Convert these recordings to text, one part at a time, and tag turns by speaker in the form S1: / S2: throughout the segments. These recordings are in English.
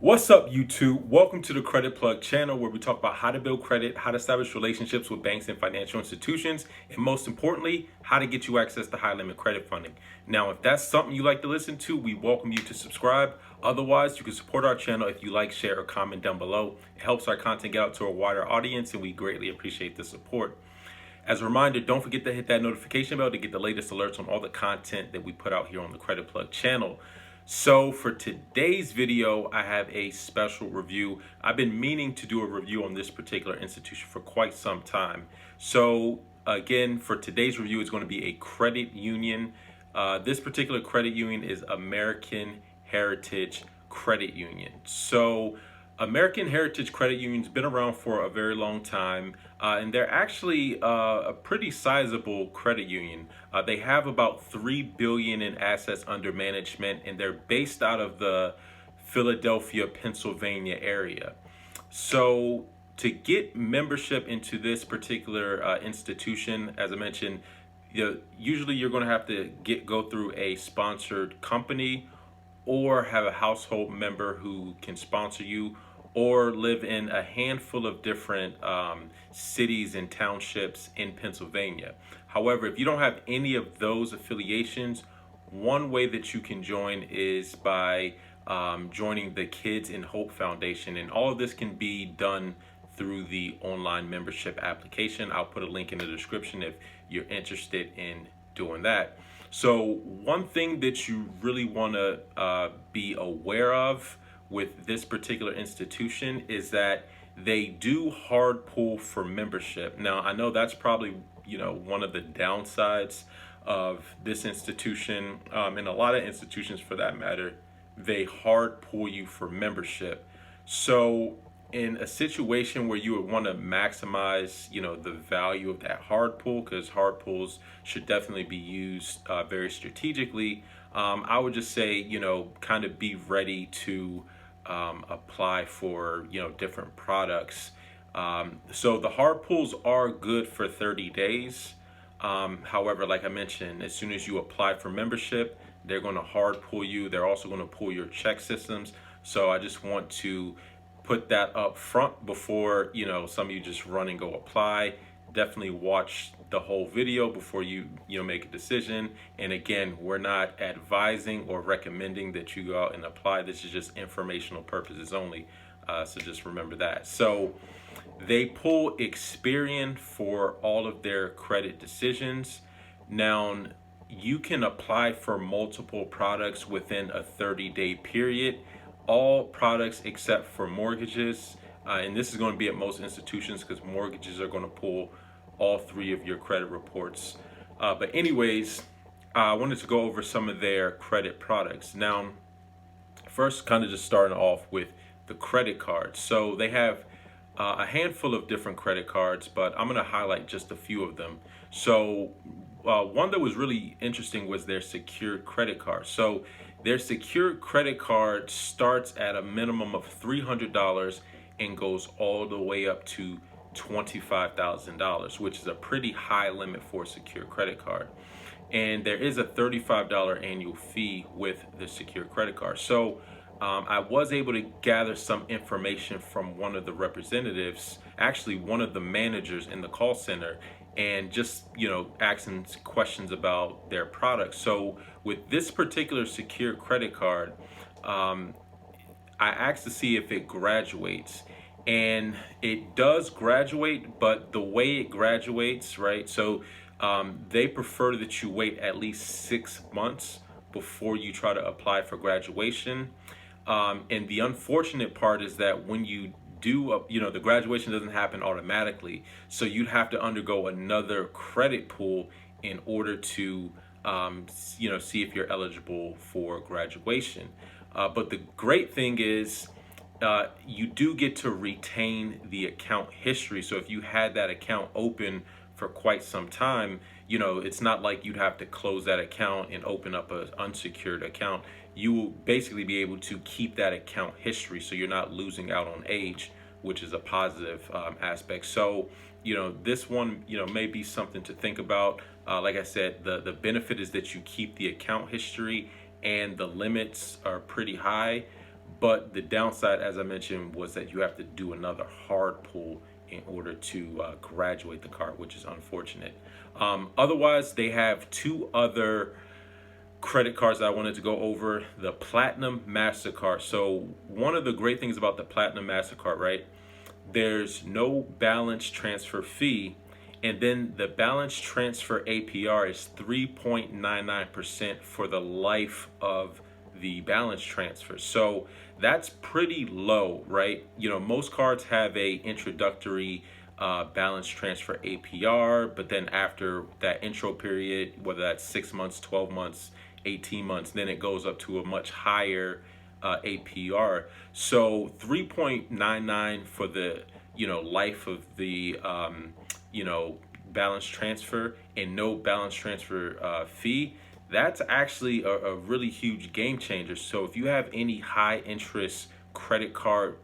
S1: What's up, YouTube? Welcome to the Credit Plug channel, where we talk about how to build credit, how to establish relationships with banks and financial institutions, and most importantly, how to get you access to high limit credit funding. Now, if that's something you like to listen to, we welcome you to subscribe. Otherwise, you can support our channel if you like, share, or comment down below. It helps our content get out to a wider audience, and we greatly appreciate the support. As a reminder, don't forget to hit that notification bell to get the latest alerts on all the content that we put out here on the Credit Plug channel. So for today's video, I have a special review. I've been meaning to do a review on this particular institution for quite some time. So again, for today's review, it's going to be a credit union. This particular credit union is American Heritage Credit Union. So American Heritage Credit Union's been around for a very long time, and they're actually a pretty sizable credit union. They have about $3 billion in assets under management, and they're based out of the Philadelphia, Pennsylvania area. So to get membership into this particular institution, as I mentioned, usually you're going to have to go through a sponsored company, or have a household member who can sponsor you, or live in a handful of different cities and townships in Pennsylvania. However, if you don't have any of those affiliations, one way that you can join is by joining the Kids in Hope Foundation. And all of this can be done through the online membership application. I'll put a link in the description if you're interested in doing that. So one thing that you really want to be aware of with this particular institution is that they do hard pull for membership. Now, I know that's probably, one of the downsides of this institution, and a lot of institutions for that matter. They hard pull you for membership. So in a situation where you would want to maximize, the value of that hard pull, because hard pulls should definitely be used very strategically, I would just say, kind of be ready to apply for, different products. So the hard pulls are good for 30 days. However, like I mentioned, as soon as you apply for membership, they're going to hard pull you. They're also going to pull your check systems. So I just want to put that up front before, some of you just run and go apply. Definitely watch the whole video before you make a decision. And again, we're not advising or recommending that you go out and apply. This is just informational purposes only. So just remember that. So they pull Experian for all of their credit decisions. Now, you can apply for multiple products within a 30-day period. All products except for mortgages, and this is going to be at most institutions because mortgages are going to pull all three of your credit reports. But anyways, I wanted to go over some of their credit products. Now, first, kind of just starting off with the credit cards. So they have a handful of different credit cards, but I'm going to highlight just a few of them. So one that was really interesting was their secured credit card. So their secured credit card starts at a minimum of $300 and goes all the way up to $25,000, which is a pretty high limit for a secure credit card. And there is a $35 annual fee with the secure credit card. So I was able to gather some information from one of the representatives, actually one of the managers in the call center, and just, asking questions about their products. So with this particular secure credit card, I asked to see if it graduates. And it does graduate, but the way it graduates, right? So they prefer that you wait at least 6 months before you try to apply for graduation. And the unfortunate part is that when you do, the graduation doesn't happen automatically. So you'd have to undergo another credit pool in order to, see if you're eligible for graduation. But the great thing is, you do get to retain the account history. So if you had that account open for quite some time, it's not like you'd have to close that account and open up an unsecured account. You will basically be able to keep that account history, so you're not losing out on age, which is a positive aspect. So, this one, may be something to think about. Like I said, the benefit is that you keep the account history and the limits are pretty high. But the downside, as I mentioned, was that you have to do another hard pull in order to graduate the card, which is unfortunate. Otherwise, they have two other credit cards that I wanted to go over. The Platinum Mastercard. So one of the great things about the Platinum Mastercard, right? There's no balance transfer fee, and then the balance transfer APR is 3.99% for the life of the balance transfer. So that's pretty low, right? Most cards have a introductory balance transfer APR, but then after that intro period, whether that's 6 months, 12 months, 18 months, then it goes up to a much higher APR. So 3.99 for the life of the balance transfer and no balance transfer fee. That's actually a really huge game changer. So if you have any high interest credit card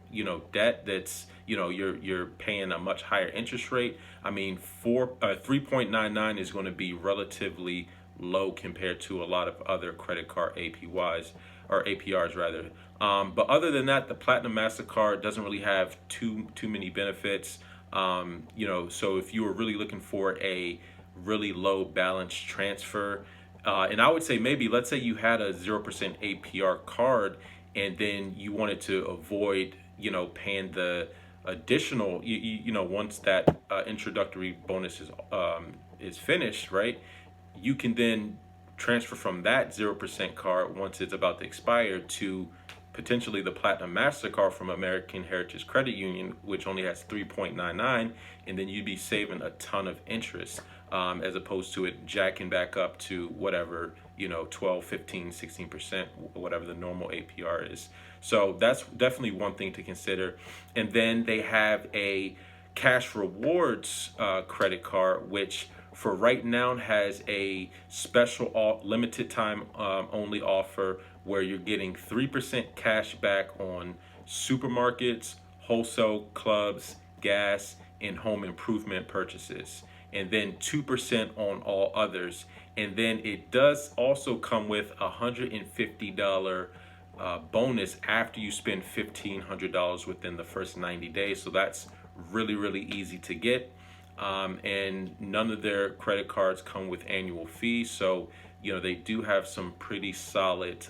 S1: debt that's you're paying a much higher interest rate, I mean 3.99 is going to be relatively low compared to a lot of other credit card APYs or APRs rather. But other than that, the Platinum Mastercard doesn't really have too many benefits. So if you were really looking for a really low balance transfer, and I would say maybe let's say you had a 0% APR card and then you wanted to avoid paying the additional once that introductory bonus is finished, right? You can then transfer from that 0% card once it's about to expire to potentially the Platinum Mastercard from American Heritage Credit Union, which only has 3.99, and then you'd be saving a ton of interest, as opposed to it jacking back up to whatever 12, 15, 16%, whatever the normal APR is. So that's definitely one thing to consider. And then they have a cash rewards credit card, which for right now has a special limited time only offer where you're getting 3% cash back on supermarkets, wholesale clubs, gas, and home improvement purchases, and then 2% on all others. And then it does also come with a $150 bonus after you spend $1,500 within the first 90 days. So that's really, really easy to get. And none of their credit cards come with annual fees. So, they do have some pretty solid,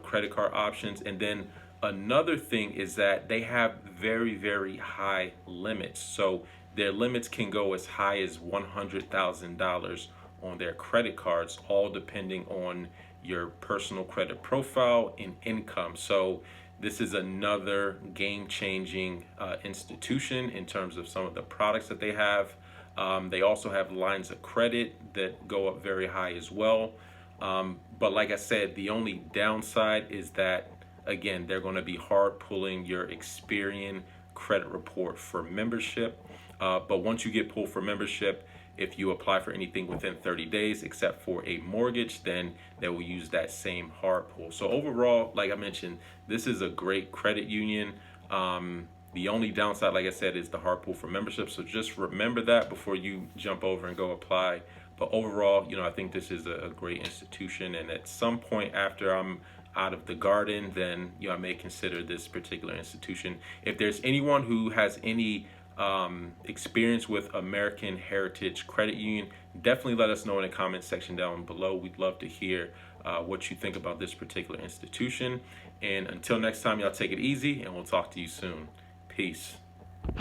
S1: credit card options. And then another thing is that they have very, very high limits. So their limits can go as high as $100,000 on their credit cards, all depending on your personal credit profile and income. So this is another game-changing institution in terms of some of the products that they have. They also have lines of credit that go up very high as well. But like I said, the only downside is that, again, they're going to be hard pulling your Experian credit report for membership. But once you get pulled for membership, if you apply for anything within 30 days, except for a mortgage, then they will use that same hard pull. So overall, like I mentioned, this is a great credit union. The only downside, like I said, is the hard pull for membership. So just remember that before you jump over and go apply. But overall, I think this is a great institution. And at some point after I'm out of the garden, then I may consider this particular institution. If there's anyone who has any experience with American Heritage Credit Union, definitely let us know in the comment section down below. We'd love to hear what you think about this particular institution. And until next time, y'all take it easy, and we'll talk to you soon. Peace.